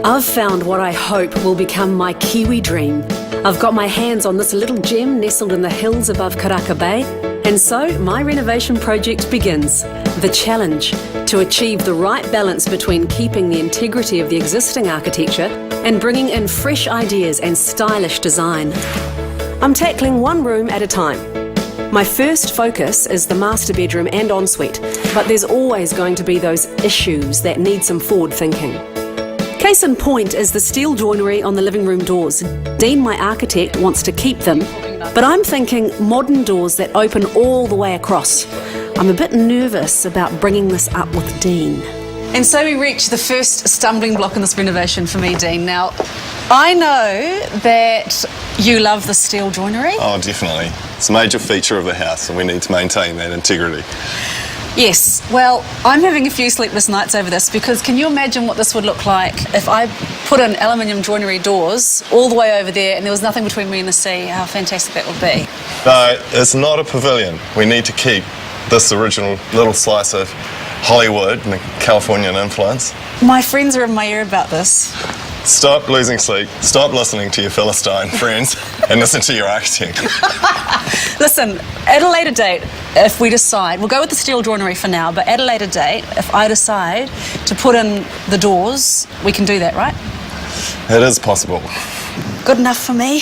I've found what I hope will become my Kiwi Dream. I've got my hands on this little gem nestled in the hills above Karaka Bay, and so my renovation project begins. The challenge, to achieve the right balance between keeping the integrity of the existing architecture and bringing in fresh ideas and stylish design. I'm tackling one room at a time. My first focus is the master bedroom and ensuite, but there's always going to be those issues that need some forward thinking. Case in point is the steel joinery on the living room doors. Dean, my architect, wants to keep them, but I'm thinking modern doors that open all the way across. I'm a bit nervous about bringing this up with Dean. And so we reach the first stumbling block in this renovation for me, Dean. Now, I know that you love the steel joinery. Oh, definitely. It's a major feature of the house and we need to maintain that integrity. Yes, well, I'm having a few sleepless nights over this because can you imagine what this would look like if I put in aluminium joinery doors all the way over there and there was nothing between me and the sea? How fantastic that would be. No, it's not a pavilion. We need to keep this original little slice of Hollywood and the Californian influence. My friends are in my ear about this. Stop losing sleep, stop listening to your Philistine friends and listen to your architect. Listen, at a later date, if we decide, we'll go with the steel joinery for now, but at a later date, if I decide to put in the doors, we can do that, right? It is possible. Good enough for me.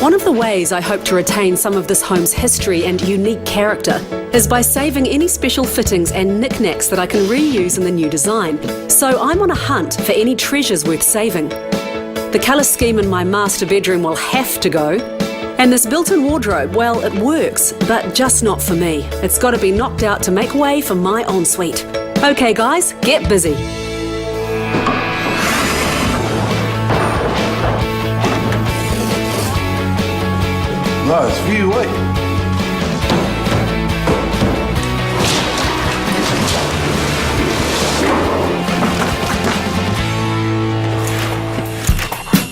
One of the ways I hope to retain some of this home's history and unique character is by saving any special fittings and knickknacks that I can reuse in the new design. So I'm on a hunt for any treasures worth saving. The colour scheme in my master bedroom will have to go. And this built-in wardrobe, well, it works, but just not for me. It's got to be knocked out to make way for my ensuite. Okay guys, get busy. Nice view, eh?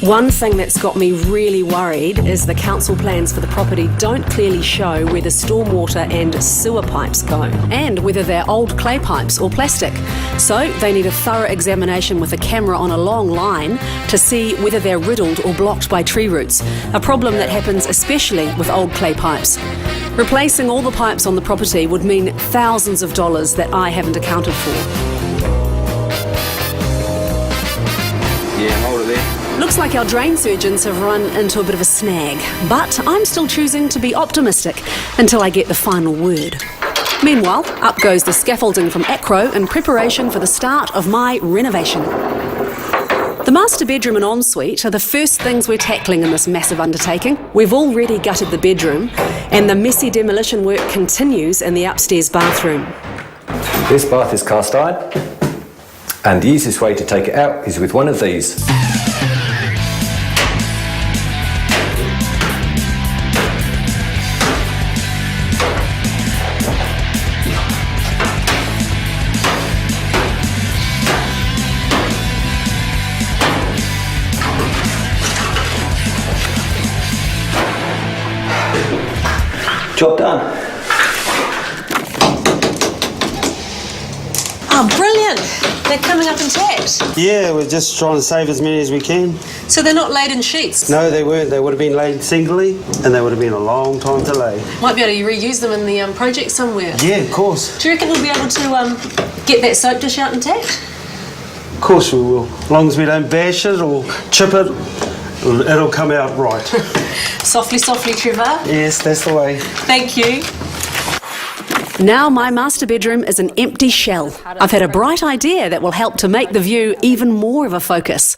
One thing that's got me really worried is the council plans for the property don't clearly show where the stormwater and sewer pipes go, and whether they're old clay pipes or plastic. So they need a thorough examination with a camera on a long line to see whether they're riddled or blocked by tree roots, a problem that happens especially with old clay pipes. Replacing all the pipes on the property would mean thousands of dollars that I haven't accounted for. Yeah, hold it there. Looks like our drain surgeons have run into a bit of a snag, but I'm still choosing to be optimistic until I get the final word. Meanwhile, up goes the scaffolding from Acro in preparation for the start of my renovation. The master bedroom and ensuite are the first things we're tackling in this massive undertaking. We've already gutted the bedroom, and the messy demolition work continues in the upstairs bathroom. This bath is cast iron, and the easiest way to take it out is with one of these. Job done. Oh, brilliant. They're coming up intact. Yeah, we're just trying to save as many as we can. So they're not laid in sheets? No, they weren't. They would have been laid singly, and they would have been a long time to lay. Might be able to reuse them in the project somewhere. Yeah, of course. Do you reckon we'll be able to get that soap dish out intact? Of course we will. As long as we don't bash it or chip it, it'll come out right. Softly, softly, Trevor. Yes, that's the way. Thank you. Now my master bedroom is an empty shell. I've had a bright idea that will help to make the view even more of a focus.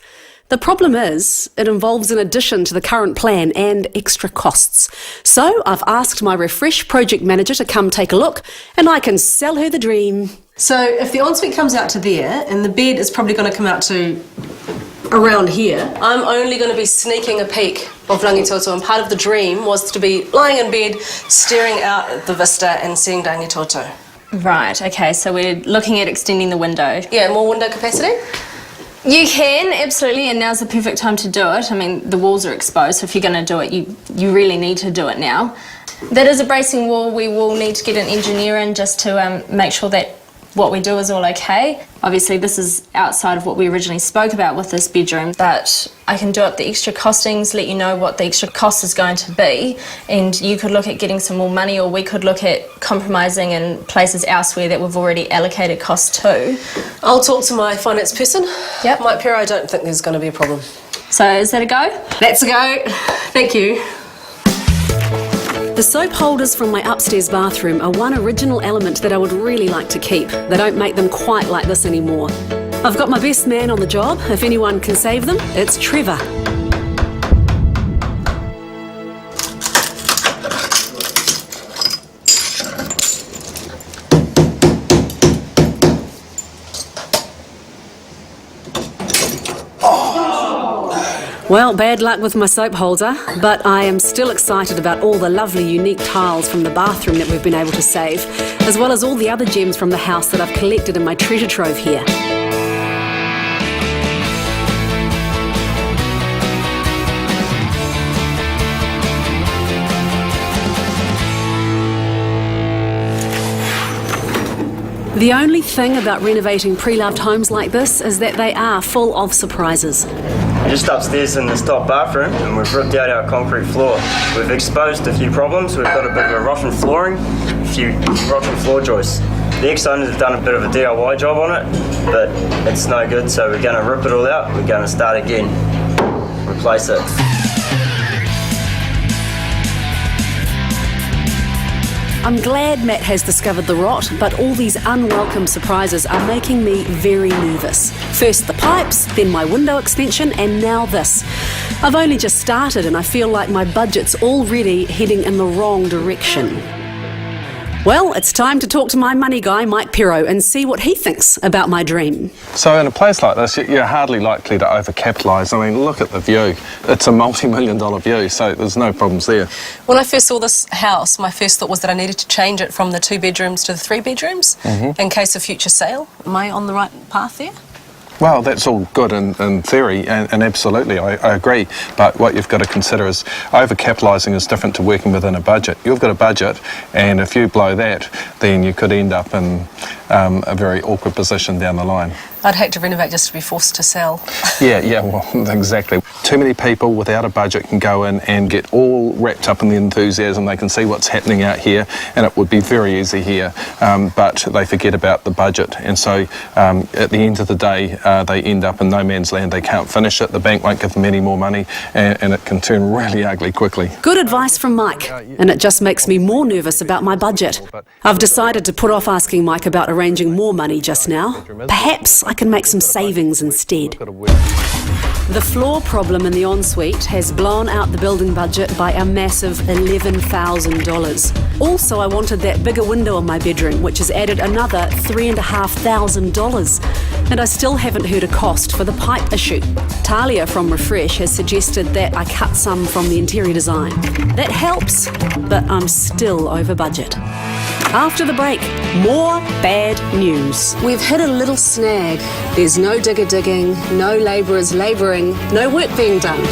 The problem is, it involves an addition to the current plan and extra costs. So I've asked my Refresh project manager to come take a look, and I can sell her the dream. So if the ensuite comes out to there, and the bed is probably going to come out to around here, I'm only going to be sneaking a peek of Rangitoto, and part of the dream was to be lying in bed, staring out at the vista and seeing Rangitoto. Right, okay, so we're looking at extending the window. Yeah, more window capacity? You can, absolutely, and now's the perfect time to do it. I mean, the walls are exposed, so if you're going to do it, you really need to do it now. That is a bracing wall. We will need to get an engineer in just to make sure that what we do is all okay. Obviously this is outside of what we originally spoke about with this bedroom, but I can do up the extra costings, let you know what the extra cost is going to be, and you could look at getting some more money, or we could look at compromising in places elsewhere that we've already allocated costs to. I'll talk to my finance person. Yep. Mike Pero, I don't think there's going to be a problem. So is that a go? That's a go. Thank you. The soap holders from my upstairs bathroom are one original element that I would really like to keep. They don't make them quite like this anymore. I've got my best man on the job. If anyone can save them, it's Trevor. Well, bad luck with my soap holder, but I am still excited about all the lovely unique tiles from the bathroom that we've been able to save, as well as all the other gems from the house that I've collected in my treasure trove here. The only thing about renovating pre-loved homes like this is that they are full of surprises. Just upstairs in this top bathroom, and we've ripped out our concrete floor. We've exposed a few problems. We've got a bit of a rotten flooring, a few rotten floor joists. The ex-owners have done a bit of a DIY job on it, but it's no good, so we're going to rip it all out. We're going to start again, replace it. I'm glad Matt has discovered the rot, but all these unwelcome surprises are making me very nervous. First the pipes, then my window extension, and now this. I've only just started and I feel like my budget's already heading in the wrong direction. Well, it's time to talk to my money guy, Mike Pero, and see what he thinks about my dream. So in a place like this, you're hardly likely to overcapitalise. I mean, look at the view. It's a multi-million-dollar view, so there's no problems there. When I first saw this house, my first thought was that I needed to change it from the 2 bedrooms to the 3 bedrooms in case of future sale. Am I on the right path there? Well, that's all good in theory, and absolutely, I agree. But what you've got to consider is overcapitalising is different to working within a budget. You've got a budget, and if you blow that, then you could end up in a very awkward position down the line. I'd hate to renovate just to be forced to sell. Yeah, well, exactly. Too many people without a budget can go in and get all wrapped up in the enthusiasm. They can see what's happening out here, and it would be very easy here, but they forget about the budget. And so at the end of the day, they end up in no man's land. They can't finish it. The bank won't give them any more money, and it can turn really ugly quickly. Good advice from Mike, and it just makes me more nervous about my budget. I've decided to put off asking Mike about arranging more money just now. Perhaps I can make some savings instead. The floor problem in the ensuite has blown out the building budget by a massive $11,000. Also, I wanted that bigger window in my bedroom, which has added another $3,500. And I still haven't heard a cost for the pipe issue. Talia from Refresh has suggested that I cut some from the interior design. That helps, but I'm still over budget. After the break, more bad news. We've hit a little snag. There's no digger digging, no labourers labouring, no work being done.